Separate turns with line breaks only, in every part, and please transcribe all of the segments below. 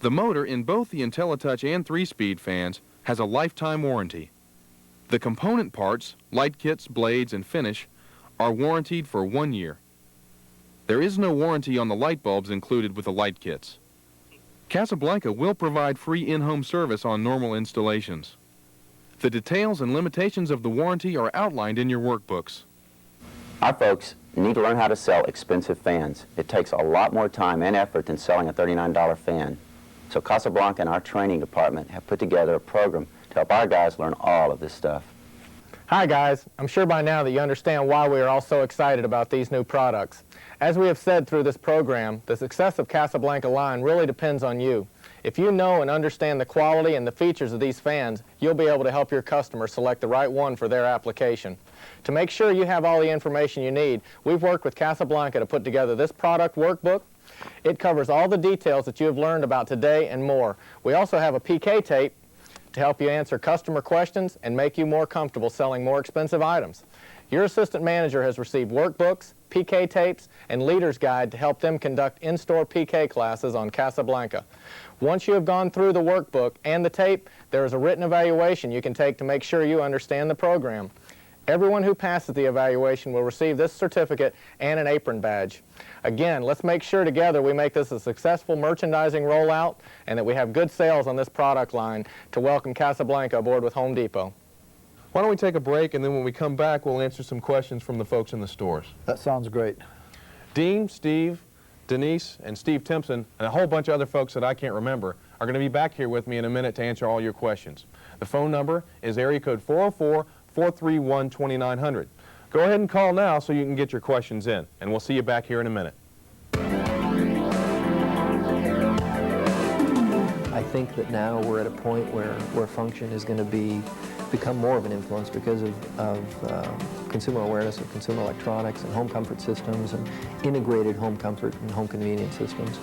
The motor in both the IntelliTouch and 3-speed fans has a lifetime warranty. The component parts, light kits, blades, and finish are warranted for 1 year. There is no warranty on the light bulbs included with the light kits. Casablanca will provide free in-home service on normal installations. The details and limitations of the warranty are outlined in your workbooks.
Our folks need to learn how to sell expensive fans. It takes a lot more time and effort than selling a $39 fan. So Casablanca and our training department have put together a program to help our guys learn all of this stuff.
Hi guys, I'm sure by now that you understand why we are all so excited about these new products. As we have said through this program, the success of Casablanca line really depends on you. If you know and understand the quality and the features of these fans, you'll be able to help your customer select the right one for their application. To make sure you have all the information you need, we've worked with Casablanca to put together this product workbook. It covers all the details that you have learned about today and more. We also have a PK tape to help you answer customer questions and make you more comfortable selling more expensive items. Your assistant manager has received workbooks, PK tapes, and leader's guide to help them conduct in-store PK classes on Casablanca. Once you have gone through the workbook and the tape, there is a written evaluation you can take to make sure you understand the program. Everyone who passes the evaluation will receive this certificate and an apron badge. Again, let's make sure together we make this a successful merchandising rollout and that we have good sales on this product line to welcome Casablanca aboard with Home Depot.
Why don't we take a break, and then when we come back, we'll answer some questions from the folks in the stores.
That sounds great.
Dean, Steve, Denise, and Steve Timpson, and a whole bunch of other folks that I can't remember, are going to be back here with me in a minute to answer all your questions. The phone number is area code 404-431-2900. Go ahead and call now so you can get your questions in, and we'll see you back here in a minute.
I think that now we're at a point where function is going to become more of an influence because of consumer awareness of consumer electronics and home comfort systems and integrated home comfort and home convenience systems.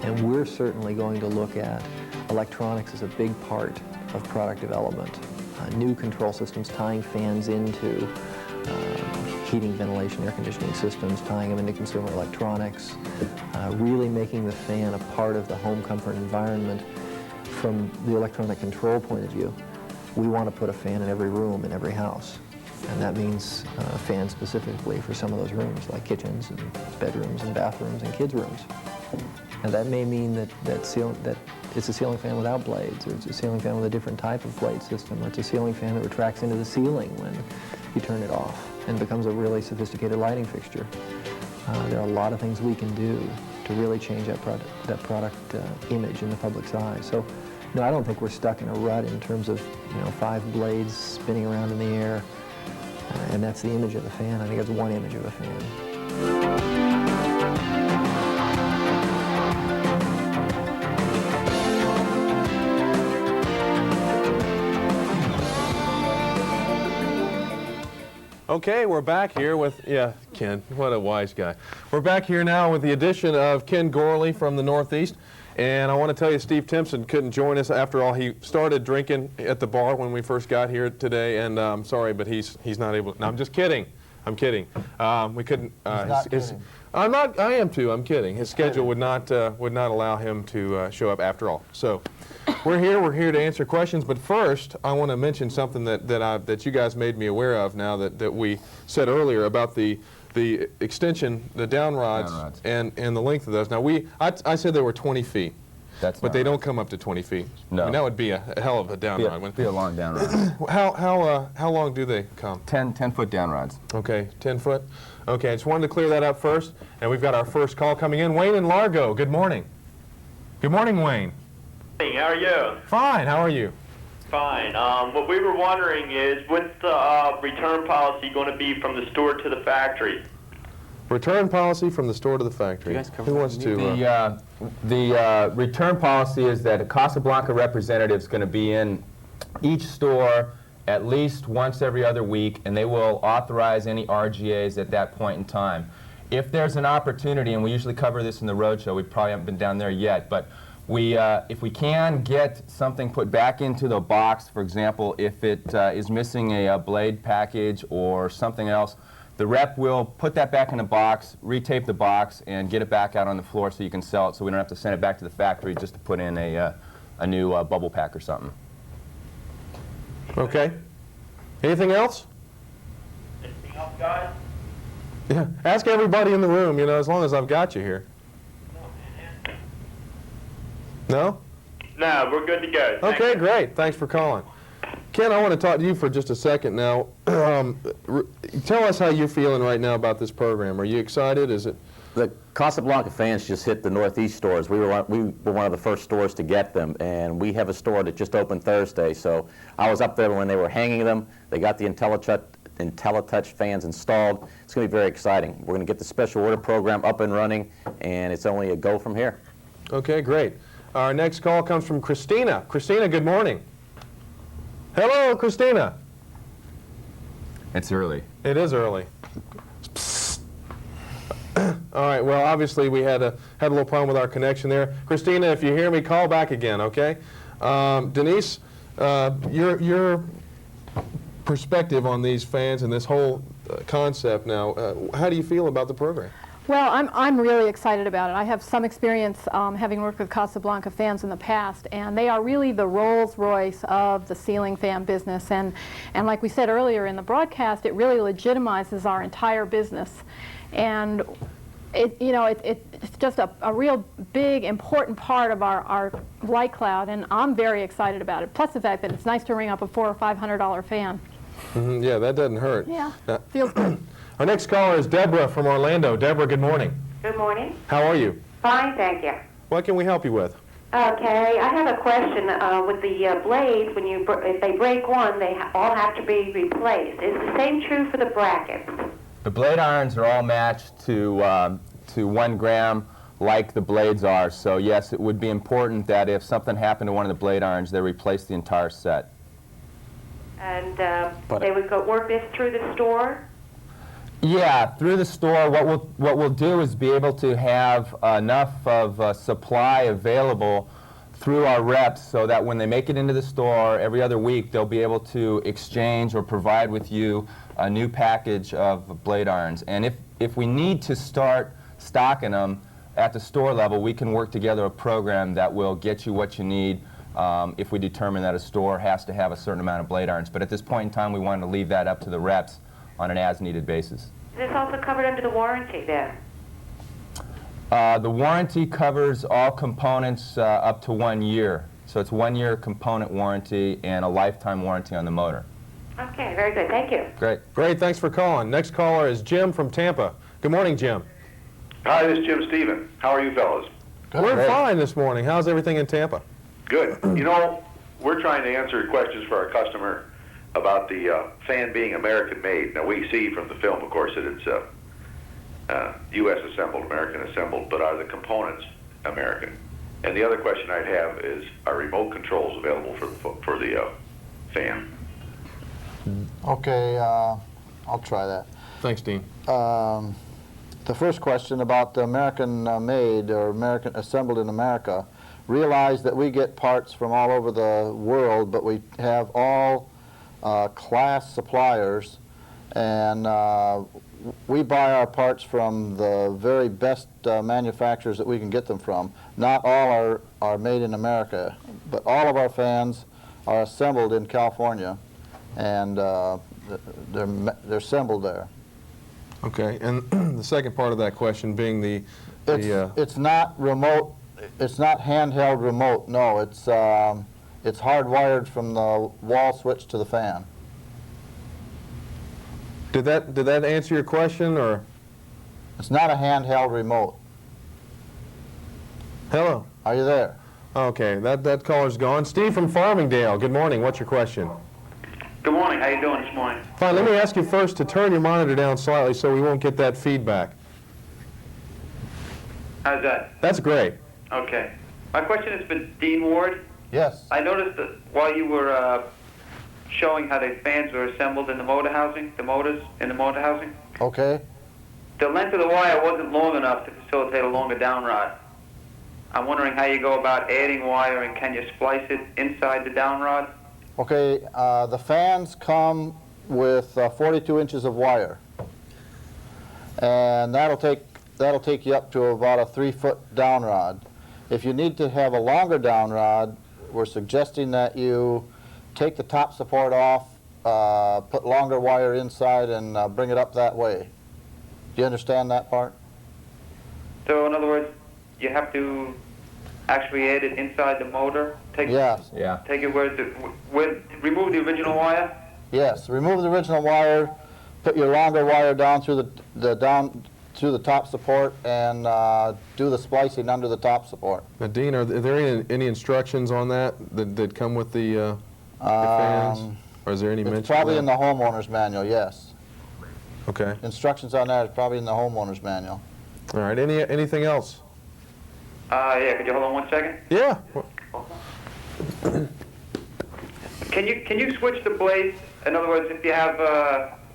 And we're certainly going to look at electronics as a big part of product development. New control systems, tying fans into heating, ventilation, air conditioning systems, tying them into consumer electronics, really making the fan a part of the home comfort environment from the electronic control point of view. We want to put a fan in every room in every house, and that means a fan specifically for some of those rooms, like kitchens and bedrooms and bathrooms and kids' rooms. And that may mean that it's a ceiling fan without blades, or it's a ceiling fan with a different type of blade system, or it's a ceiling fan that retracts into the ceiling when you turn it off and becomes a really sophisticated lighting fixture. There are a lot of things we can do to really change that product image in the public's eye. So, no, I don't think we're stuck in a rut in terms of 5 blades spinning around in the air, and that's the image of the fan. I think it's one image of a fan.
Okay, we're back here with, Ken, what a wise guy. We're back here now with the addition of Ken Gorley from the Northeast. And I want to tell you, Steve Timpson couldn't join us. After all, he started drinking at the bar when we first got here today, and I'm sorry, but he's not able. No, I'm just kidding. I'm kidding. We couldn't.
Kidding.
I am too. I'm kidding. His schedule would not allow him to show up after all. So we're here. We're here to answer questions. But first, I want to mention something that you guys made me aware of now that we said earlier about the extension, the down rods, and the length of those. Now I said they were 20 feet. But they don't come up to 20 feet.
No.
I mean, that would be a hell of a down rod.
It'd be a long down rod.
How long do they come?
10-foot down rods.
Okay, 10 foot. Okay, I just wanted to clear that up first. And we've got our first call coming in. Wayne in Largo, good morning. Good morning, Wayne.
Hey, how are you?
Fine, how are you?
Fine. What we were wondering is, what's the return policy going to be from the store to the factory?
Return policy from the store to the factory. Who wants to?
The return policy is that a Casablanca representative is going to be in each store at least once every other week, and they will authorize any RGAs at that point in time. If there's an opportunity, and we usually cover this in the roadshow, we probably haven't been down there yet, but if we can get something put back into the box, for example, if it is missing a blade package or something else, The rep will put that back in a box, retape the box, and get it back out on the floor so you can sell it, so we don't have to send it back to the factory just to put in a new bubble pack or something.
Okay. Anything else?
Anything else, guys?
Yeah. Ask everybody in the room, you know, as long as I've got you here. No?
No, we're good to go. Thank
Okay,
you.
great. Thanks for calling. Ken, I want to talk to you for just a second now. Tell us how you're feeling right now about this program. Are you excited? Is it?
The Casablanca fans just hit the Northeast stores. We were one of the first stores to get them, and we have a store that just opened Thursday. So I was up there when they were hanging them. They got the IntelliTouch fans installed. It's going to be very exciting. We're going to get the special order program up and running, and it's only a go from here.
Okay, great. Our next call comes from Christina. Christina, good morning. Hello, Christina.
It's early.
It is early. Psst. All right, well, obviously we had a little problem with our connection there. Christina, if you hear me, call back again, okay? Denise, your perspective on these fans and this whole concept now, how do you feel about the program?
Well, I'm really excited about it. I have some experience having worked with Casablanca fans in the past, and they are really the Rolls-Royce of the ceiling fan business. And like we said earlier in the broadcast, it really legitimizes our entire business. And it's just a real big, important part of our light cloud, and I'm very excited about it. Plus the fact that it's nice to ring up a $400 or $500 fan.
Mm-hmm, yeah, that doesn't hurt.
Yeah, feels good.
Our next caller is Deborah from Orlando. Deborah, good morning.
Good morning.
How are you?
Fine, thank you.
What can we help you with?
Okay, I have a question. With the blades, if they break one, they all have to be replaced. Is the same true for the brackets?
The blade irons are all matched to 1 gram like the blades are, so yes, it would be important that if something happened to one of the blade irons, they replace the entire set.
And they would work this through the store?
Yeah, through the store, what we'll do is be able to have enough of supply available through our reps so that when they make it into the store every other week, they'll be able to exchange or provide with you a new package of blade irons. And if we need to start stocking them at the store level, we can work together a program that will get you what you need if we determine that a store has to have a certain amount of blade irons. But at this point in time, we wanted to leave that up to the reps on an as-needed basis.
Is this also covered under the warranty then?
The warranty covers all components up to 1 year. So it's 1 year component warranty and a lifetime warranty on the motor.
Okay, very good. Thank you.
Great.
Great, thanks for calling. Next caller is Jim from Tampa. Good morning, Jim.
Hi, this is Jim Stephen. How are you fellas?
We're fine this morning. How's everything in Tampa?
Good. You know, we're trying to answer questions for our customer about the fan being American-made. Now, we see from the film, of course, that it's U.S. assembled, American assembled, but are the components American? And the other question I'd have is, are remote controls available for the fan?
Okay, I'll try that.
Thanks, Dean.
The first question about the American made or American assembled in America, realize that we get parts from all over the world, but we have all class suppliers, and we buy our parts from the very best manufacturers that we can get them from. Not all are made in America, but all of our fans are assembled in California, and they're assembled there.
Okay, and the second part of that question being
it's not remote. It's not handheld remote. No, it's hardwired from the wall switch to the fan.
Did that answer your question, or?
It's not a handheld remote.
Hello.
Are you there?
Okay, that caller's gone. Steve from Farmingdale. Good morning. What's your question?
Good morning. How you doing this morning?
Fine. Let me ask you first to turn your monitor down slightly so we won't get that feedback.
How's that?
That's great.
Okay. My question is for Dean Ward.
Yes.
I noticed that while you were showing how the fans were assembled in the motor housing, the motors in the motor housing,
Okay.
the length of the wire wasn't long enough to facilitate a longer down rod. I'm wondering how you go about adding wire, and can you splice it inside the down rod?
Okay, the fans come with 42 inches of wire. and that'll take you up to about a 3-foot down rod. If you need to have a longer down rod, we're suggesting that you take the top support off, put longer wire inside, and bring it up that way. Do you understand that part?
So in other words, you have to actually add it inside the motor?
Yes.
Yeah.
Take it remove the original wire?
Yes. Remove the original wire, put your longer wire down through the top support, and do the splicing under the top support.
Now, Dean, are there any instructions on that come with the fans? Or is there any mention?
It's probably
of
in
that?
the homeowner's manual, yes.
Okay.
Instructions on that is probably in the homeowner's manual.
All right. Anything else?
Yeah, could you hold on 1 second?
Yeah.
Can you switch the blades? In other words, if you have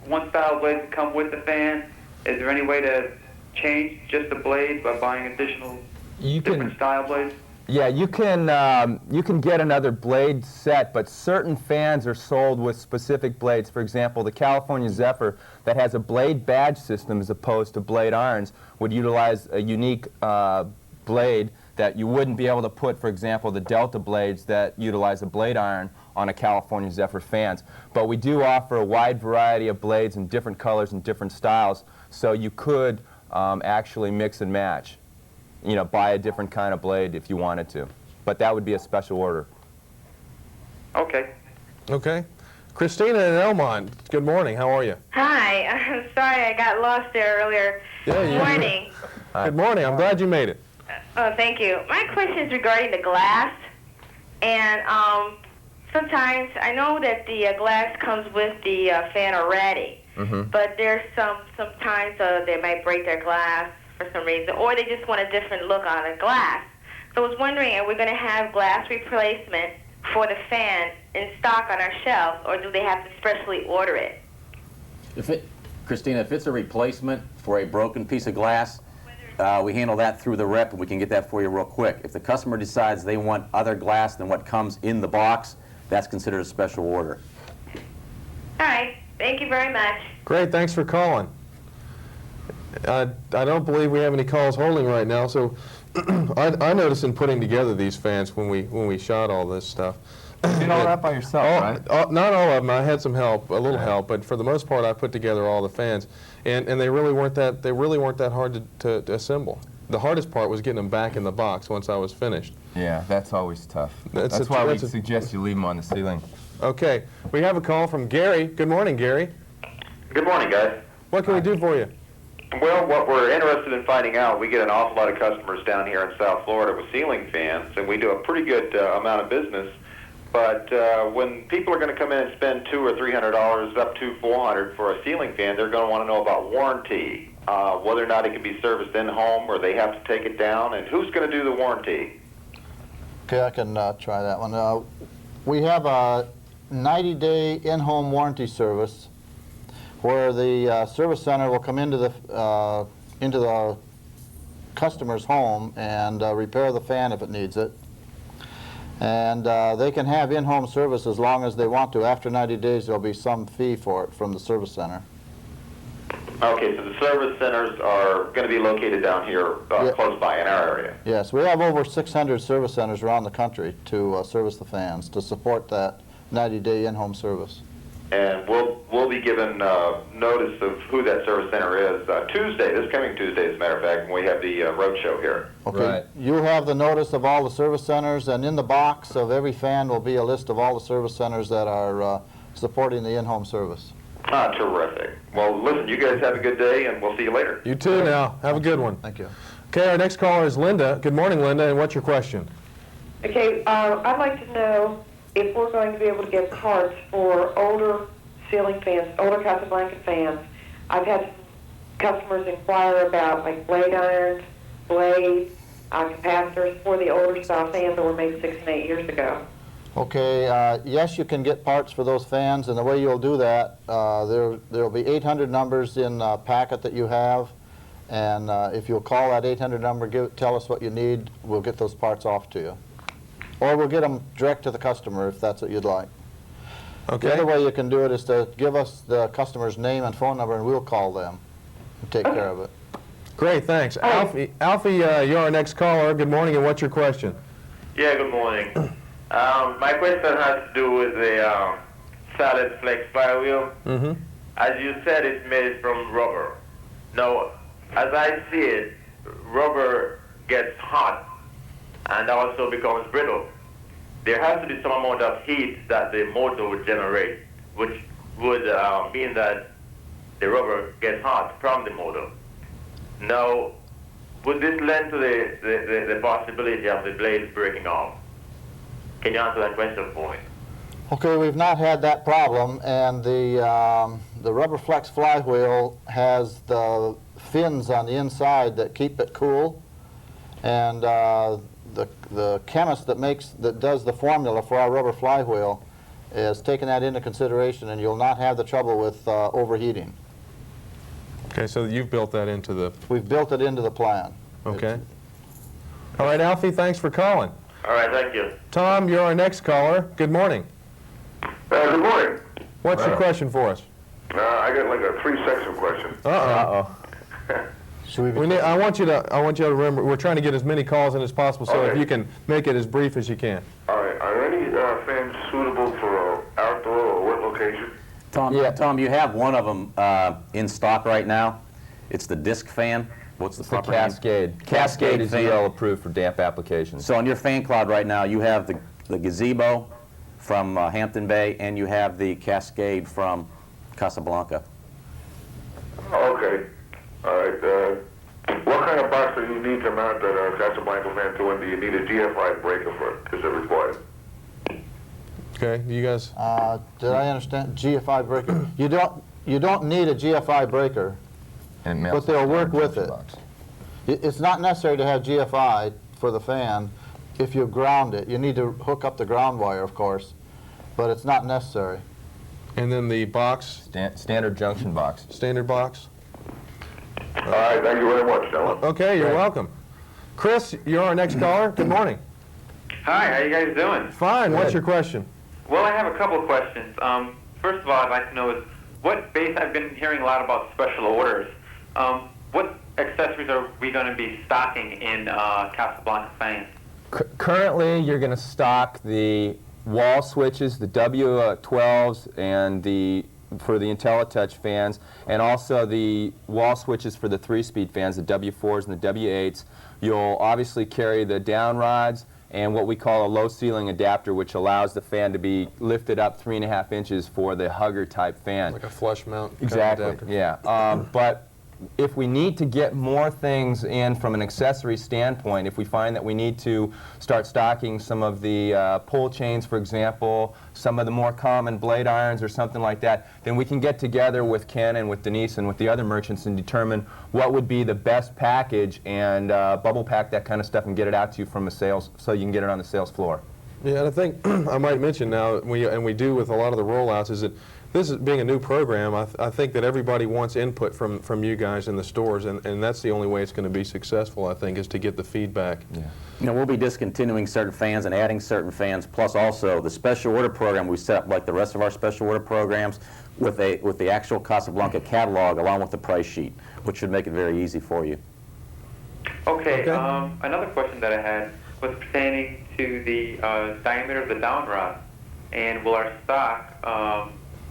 one style blade that come with the fan, is there any way to change just the blades by buying additional different style blades?
Yeah, you can get another blade set, but certain fans are sold with specific blades. For example, the California Zephyr that has a blade badge system as opposed to blade irons would utilize a unique blade that you wouldn't be able to put, for example, the Delta blades that utilize a blade iron on a California Zephyr fans. But we do offer a wide variety of blades in different colors and different styles, so you could actually mix and match. You know, buy a different kind of blade if you wanted to. But that would be a special order.
Okay.
Okay. Christina in Elmont, good morning. How are you?
Hi. I'm sorry I got lost there earlier.
Good
morning.
Good morning. I'm glad you made it.
Oh, thank you. My question is regarding the glass. And sometimes I know that the glass comes with the fan already.
Mm-hmm.
But there's sometimes they might break their glass for some reason, or they just want a different look on the glass. So I was wondering, are we going to have glass replacement for the fan in stock on our shelves, or do they have to specially order it?
Christina, if it's a replacement for a broken piece of glass, we handle that through the rep, and we can get that for you real quick. If the customer decides they want other glass than what comes in the box, that's considered a special order.
All right. Thank you very much.
Great. Thanks for calling. I don't believe we have any calls holding right now, so I noticed in putting together these fans when we shot all this stuff.
You did all that by yourself, right?
Not all of them. I had some help, a little help, but for the most part, I put together all the fans, and they really weren't that hard to assemble. The hardest part was getting them back in the box once I was finished.
Yeah, that's always tough. That's why we suggest you leave them on the ceiling.
Okay, we have a call from Gary. Good morning, Gary.
Good morning, guys.
What can we do for you?
Well, what we're interested in finding out, we get an awful lot of customers down here in South Florida with ceiling fans, and we do a pretty good amount of business. But when people are going to come in and spend $200 or $300, up to $400 for a ceiling fan, they're going to want to know about warranty, whether or not it can be serviced in-home or they have to take it down, and who's going to do the warranty.
Okay, I can try that one. We have a 90-day in-home warranty service where the service center will come into the customer's home and repair the fan if it needs it. And they can have in-home service as long as they want to. After 90 days, there'll be some fee for it from the service center.
Okay, so the service centers are going to be located down here close by in our area.
Yes, we have over 600 service centers around the country to service the fans, to support that 90-day in-home service.
And we'll be given notice of who that service center is this coming Tuesday, as a matter of fact, when we have the road show here.
Okay.
Right.
You'll have the notice of all the service centers, and in the box of every fan will be a list of all the service centers that are supporting the in-home service.
Ah, terrific. Well, listen, you guys have a good day, and we'll see you later.
You too now. Have a good one.
Thank you.
Okay, our next caller is Linda. Good morning, Linda, and what's your question?
Okay, I'd like to know if we're going to be able to get parts for older ceiling fans, older Casablanca fans. I've had customers inquire about like blade irons, blades, capacitors for the older style fans that were made 6 and 8 years ago.
Okay, yes, you can get parts for those fans, and the way you'll do that, there will be 800 numbers in a packet that you have, and if you'll call that 800 number, tell us what you need, we'll get those parts off to you. Or we'll get them direct to the customer if that's what you'd like.
Okay.
The other way you can do it is to give us the customer's name and phone number, and we'll call them. take care of it.
Great, thanks. Alfie, you're our next caller. Good morning, and what's your question?
Yeah, good morning. My question has to do with the Solid Flex flywheel.
Mm-hmm.
As you said, it's made from rubber. Now, as I see it, rubber gets hot and also becomes brittle. There has to be some amount of heat that the motor would generate, which would mean that the rubber gets hot from the motor. Now, would this lend to the possibility of the blades breaking off? Can you answer that question for me?
Okay, we've not had that problem, and the rubber flex flywheel has the fins on the inside that keep it cool, and the chemist that does the formula for our rubber flywheel is taking that into consideration, and you'll not have the trouble with overheating.
Okay, so you've built that into the...
We've built it into the plan.
Okay. All right, Alfie, thanks for calling.
All right, thank you.
Tom, you're our next caller. Good morning.
Good morning.
What's your question for us?
I got like a 3-section question.
I want you to remember, we're trying to get as many calls in as possible, so if you can make it as brief as you can.
All right. Are any fans suitable for outdoor or work location?
Tom, you have one of them in stock right now. It's the disc fan. What's the proper name?
Cascade. Cascade is EL approved for damp applications.
So on your fan cloud right now, you have the gazebo from Hampton Bay, and you have the Cascade from Casablanca.
Okay. All right. What kind of box do you need to mount that Casablanca fan to, and do you need a GFI breaker for it? Is it required?
Okay, you guys?
Did I understand? GFI breaker. You don't need a GFI breaker, but they'll work with it. It's not necessary to have GFI for the fan if you ground it. You need to hook up the ground wire, of course, but it's not necessary.
And then the box?
Standard junction box.
Standard box?
All right, thank you very much, gentlemen.
Okay, you're welcome. Chris, you're our next caller. Good morning.
Hi, how you guys doing?
Fine. What's your question?
Well, I have a couple of questions. First of all, I'd like to know is I've been hearing a lot about special orders. What accessories are we going to be stocking in Casablanca fans?
Currently, you're going to stock the wall switches, the W12s, and for the IntelliTouch fans, and also the wall switches for the 3-speed fans, the W4s and the W8s. You'll obviously carry the down rods and what we call a low ceiling adapter, which allows the fan to be lifted up 3.5 inches for the hugger type fan.
Like a flush mount kind of
Exactly,
adapter.
yeah. But if we need to get more things in from an accessory standpoint, if we find that we need to start stocking some of the pull chains, for example, some of the more common blade irons or something like that, then we can get together with Ken and with Denise and with the other merchants and determine what would be the best package and bubble pack that kind of stuff and get it out to you from a sales, so you can get it on the sales floor.
Yeah, and I think I might mention now, and we do with a lot of the rollouts, is that this is being a new program. I think that everybody wants input from you guys in the stores, and that's the only way it's going to be successful, I think, is to get the feedback.
Yeah. You know, we'll be discontinuing certain fans and adding certain fans, plus also the special order program we set up like the rest of our special order programs with the actual Casablanca catalog along with the price sheet, which should make it very easy for you.
Okay. Another question that I had was pertaining to the diameter of the down rod, and will our stock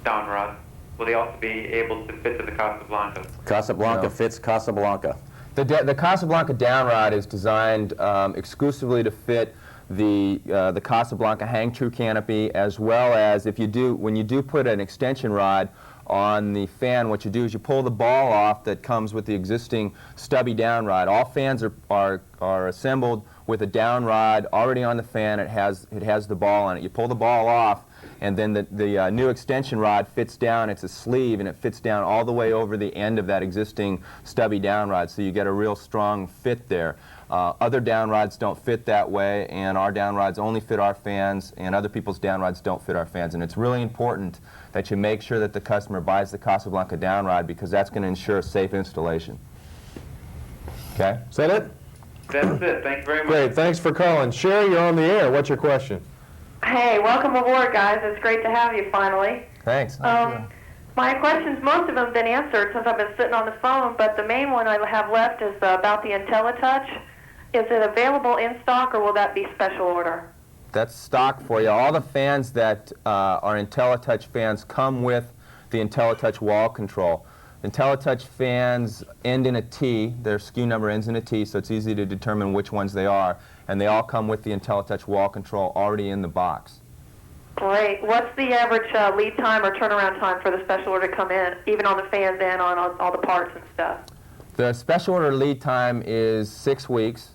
down rods, will they also be able to fit to the Casablanca?
Casablanca fits Casablanca.
The Casablanca down rod is designed exclusively to fit the Casablanca hang-true canopy, as well as when you do put an extension rod on the fan, what you do is you pull the ball off that comes with the existing stubby down rod. All fans are assembled with a down rod already on the fan. It has the ball on it. You pull the ball off, and then the new extension rod fits down. It's a sleeve, and it fits down all the way over the end of that existing stubby down rod, so you get a real strong fit there. Other down rods don't fit that way, and our down rods only fit our fans, and other people's down rods don't fit our fans. And it's really important that you make sure that the customer buys the Casablanca down rod, because that's going to ensure a safe installation. Okay?
Is that it?
That's it. Thank you very much.
Great. Thanks for calling. Sherry, you're on the air. What's your question?
Hey, welcome aboard, guys. It's great to have you finally.
Thanks.
My questions, most of them have been answered since I've been sitting on the phone, but the main one I have left is about the IntelliTouch. Is it available in stock, or will that be special order?
That's stock for you. All the fans that are IntelliTouch fans come with the IntelliTouch wall control. IntelliTouch fans end in a T. Their SKU number ends in a T, so it's easy to determine which ones they are. And they all come with the IntelliTouch wall control already in the box.
Great. What's the average lead time or turnaround time for the special order to come in, even on the fans and on all the parts and stuff?
The special order lead time is 6 weeks,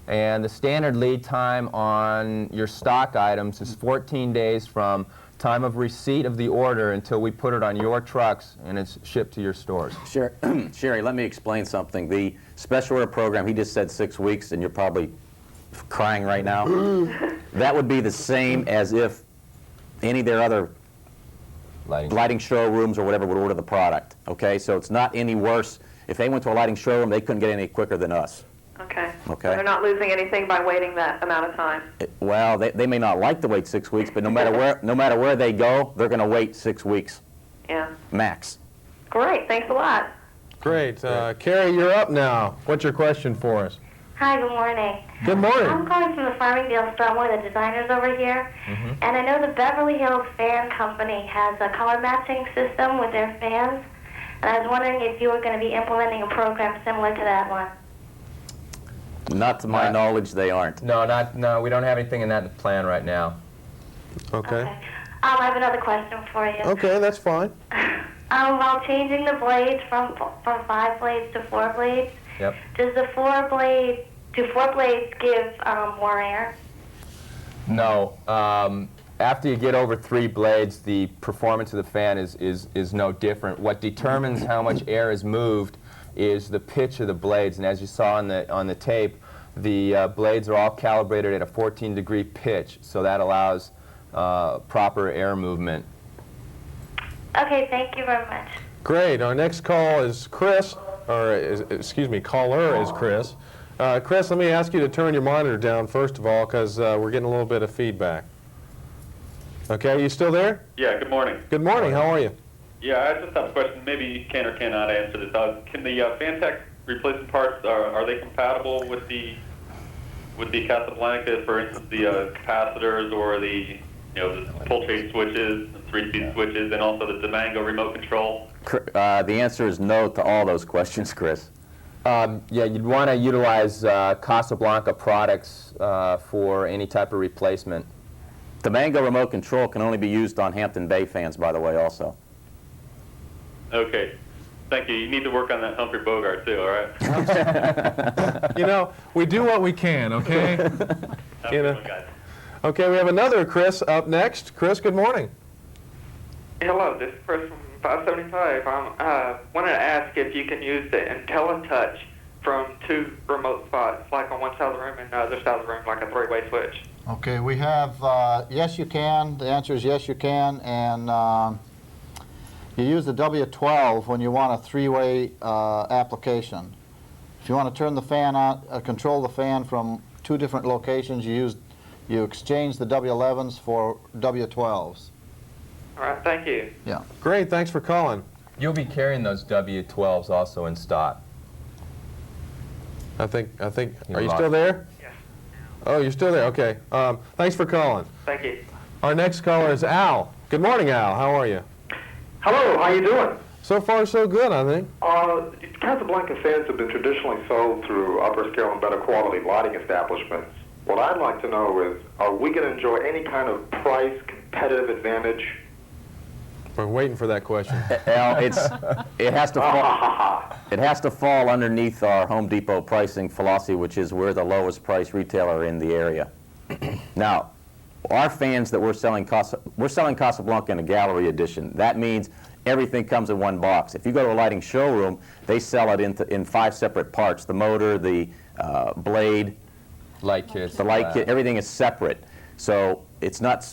and the standard lead time on your stock items is 14 days from time of receipt of the order until we put it on your trucks and it's shipped to your stores.
Sherry, let me explain something. The special order program, he just said 6 weeks, and you're probably crying right now. That would be the same as if any of their other lighting showrooms or whatever would order the product. Okay, so it's not any worse. If they went to a lighting showroom, they couldn't get any quicker than us.
Okay.
Okay.
So they're not losing anything by waiting that amount of time.
Well, they may not like to wait 6 weeks, but no matter where they go, they're going to wait 6 weeks.
Yeah.
Max.
Great. Thanks a lot.
Great. Carrie, you're up now. What's your question for us?
Hi, good morning.
Good morning.
I'm calling from the Farmingdale store. I'm one of the designers over here. And I know the Beverly Hills Fan Company has a color matching system with their fans. And I was wondering if you were going to be implementing a program similar to that one.
Not to my knowledge, they aren't.
No, we don't have anything in that plan right now.
Okay.
I have another question for you.
Okay, that's fine.
While changing the blades from 5 blades to 4 blades,
Yep.
does the 4 blades give more air?
No. After you get over 3 blades, the performance of the fan is no different. What determines how much air is moved is the pitch of the blades. And as you saw on the tape, the blades are all calibrated at a 14-degree pitch, so that allows proper air movement.
Okay, thank you very much.
Great. Our next call is Chris, excuse me, caller is Chris. Chris, let me ask you to turn your monitor down first of all, because we're getting a little bit of feedback. Okay, you still there?
Yeah, good morning.
Good morning. How are you?
Yeah, I just have a question. Maybe you can or cannot answer this. Can the Fantech replacement parts, are they compatible with the Casablanca, for instance, the capacitors or the pull chain switches, 3-speed switches, and also the Mango remote control?
The answer is no to all those questions, Chris.
Yeah, you'd want to utilize Casablanca products for any type of replacement.
The Mango remote control can only be used on Hampton Bay fans, by the way, also.
Okay. Thank you. You need to work on that Humphrey Bogart, too, all right?
We do what we can, okay?
Guys.
Okay, we have another Chris up next. Chris, good morning.
Hello, this is Chris from 575. I wanted to ask if you can use the IntelliTouch from 2 remote spots, like on one side of the room and the other side of the room, like a 3-way switch.
Okay, we have, yes you can. The answer is yes you can, and you use the W12 when you want a 3-way application. If you want to turn the fan on, control the fan from 2 different locations, you exchange the W11s for W12s.
All right, thank you.
Yeah.
Great, thanks for calling.
You'll be carrying those W12s also in stock.
I think. Are you still there?
Yes.
Oh, you're still there. Okay. Thanks for calling.
Thank you.
Our next caller is Al. Good morning, Al. How are you?
Hello. How you doing?
So far, so good, I think.
Casablanca fans have been traditionally sold through upper scale and better quality lighting establishments. What I'd like to know is, are we going to enjoy any kind of price competitive advantage?
We're waiting for that question.
Al, it has to fall underneath our Home Depot pricing philosophy, which is we're the lowest price retailer in the area. Now, our fans that we're selling Casablanca in a gallery edition. That means everything comes in one box. If you go to a lighting showroom, they sell it in 5 separate parts: the motor, the blade,
light kit,
everything is separate. So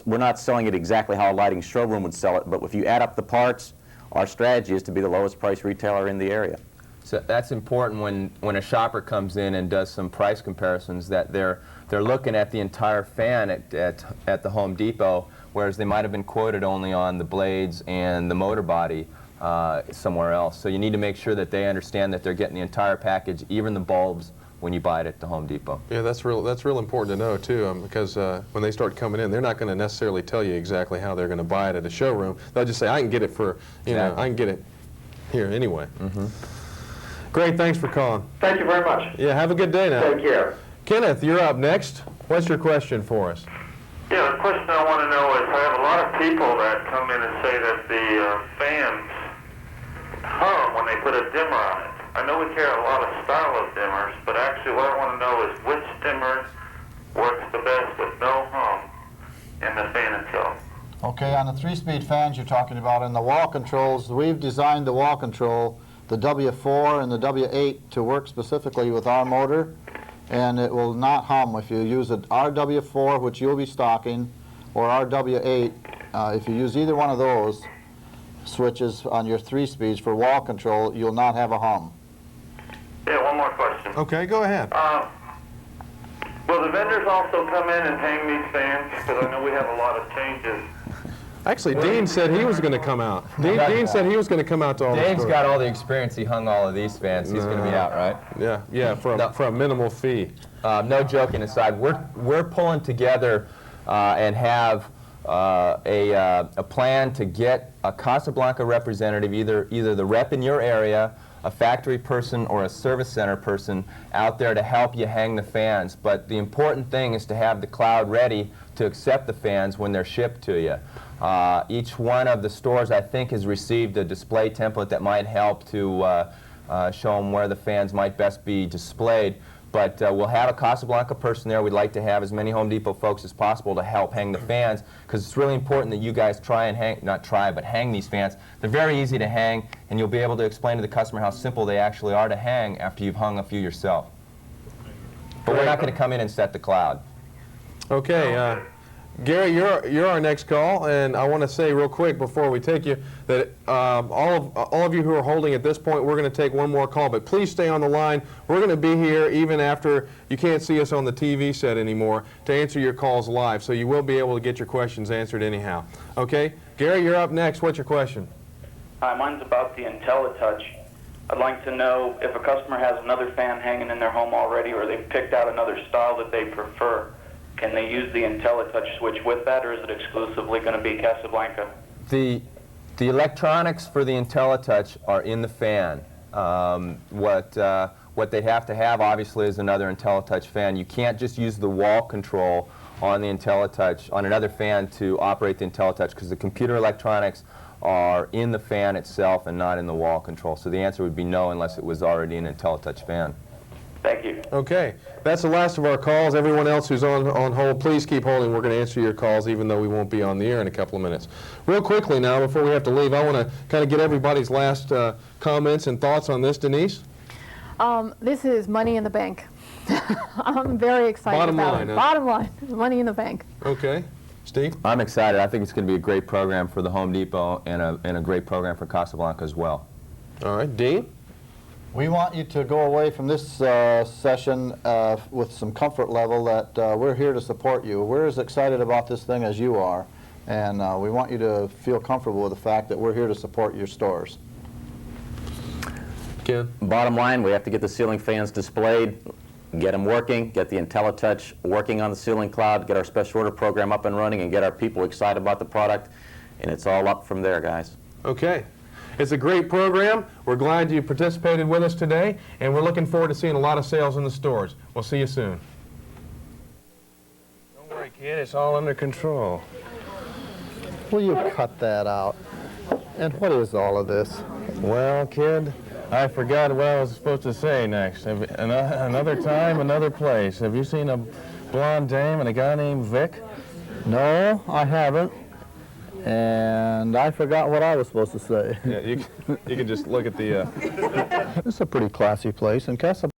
we're not selling it exactly how a lighting showroom would sell it, but if you add up the parts, our strategy is to be the lowest price retailer in the area.
So that's important when a shopper comes in and does some price comparisons, that they're looking at the entire fan at the Home Depot, whereas they might have been quoted only on the blades and the motor body. somewhere else. So you need to make sure that they understand that they're getting the entire package, even the bulbs, when you buy it at the Home Depot.
Yeah, that's real important to know too, because when they start coming in, they're not going to necessarily tell you exactly how they're going to buy it at a showroom. They'll just say, I can get it for, you know, I can get it here anyway. Great, thanks for calling.
Thank you very much.
Yeah, have a good day now.
Take care.
Kenneth, you're up next. What's your question for us?
Yeah, the question I want to know is, I have a lot of people that come in and say that the fans hum when they put a dimmer on it. I know we carry a lot of style of dimmers, but actually what I want to know is which dimmer works the best with no hum in the fan itself.
Okay, on the 3-speed fans you're talking about, in the wall controls, we've designed the wall control, the W4 and the W8, to work specifically with our motor, and it will not hum if you use our W4, which you'll be stocking, or our W8. If you use either one of those switches on your 3 speeds for wall control, you'll not have a hum.
Yeah, one more question.
Okay, go ahead.
Will the vendors also come in and hang these fans? Because I know we have a lot of changes.
Actually, Dean said he was going to come out. Dean said he was going to come out to all the stores.
Dave's got all the experience. He hung all of these fans. He's going to be out, right?
Yeah, for a minimal fee.
No joking aside, we're pulling together and have a plan to get a Casablanca representative, either the rep in your area, a factory person, or a service center person out there to help you hang the fans. But the important thing is to have the cloud ready to accept the fans when they're shipped to you. Each one of the stores, I think, has received a display template that might help to show them where the fans might best be displayed. But we'll have a Casablanca person there. We'd like to have as many Home Depot folks as possible to help hang the fans, because it's really important that you guys try and hang, not try, but hang these fans. They're very easy to hang, and you'll be able to explain to the customer how simple they actually are to hang after you've hung a few yourself. But we're not going to come in and set the cloud.
Okay, Gary, you're our next call, and I want to say real quick before we take you that all of you who are holding at this point, we're going to take one more call, but please stay on the line. We're going to be here even after you can't see us on the TV set anymore to answer your calls live, so you will be able to get your questions answered anyhow. Okay, Gary, you're up next. What's your question?
Hi, mine's about the IntelliTouch. I'd like to know if a customer has another fan hanging in their home already, or they've picked out another style that they prefer. Can they use the IntelliTouch switch with that, or is it exclusively going to be Casablanca?
The electronics for the IntelliTouch are in the fan. What they'd have to have, obviously, is another IntelliTouch fan. You can't just use the wall control on the IntelliTouch, on another fan, to operate the IntelliTouch, because the computer electronics are in the fan itself and not in the wall control. So the answer would be no, unless it was already an IntelliTouch fan.
Thank you.
Okay, that's the last of our calls. Everyone else who's on hold, please keep holding. We're going to answer your calls, even though we won't be on the air in a couple of minutes. Real quickly now, before we have to leave, I want to kind of get everybody's last comments and thoughts on this. Denise?
This is money in the bank. I'm very excited about it. Bottom line, money in the bank.
Okay. Steve?
I'm excited. I think it's going to be a great program for the Home Depot and a great program for Casablanca as well.
All right. Dean?
We want you to go away from this session with some comfort level that we're here to support you. We're as excited about this thing as you are, and we want you to feel comfortable with the fact that we're here to support your stores.
Ken? Bottom line, we have to get the ceiling fans displayed, get them working, get the IntelliTouch working on the ceiling cloud, get our special order program up and running, and get our people excited about the product, and it's all up from there, guys.
Okay. It's a great program. We're glad you participated with us today, and we're looking forward to seeing a lot of sales in the stores. We'll see you soon.
Don't worry, kid. It's all under control.
Will you cut that out? And what is all of this?
Well, kid, I forgot what I was supposed to say next. Another time, another place. Have you seen a blonde dame and a guy named Vic?
No, I haven't. And I forgot what I was supposed to say.
Yeah, you can just look at the...
This is a pretty classy place, and Casablanca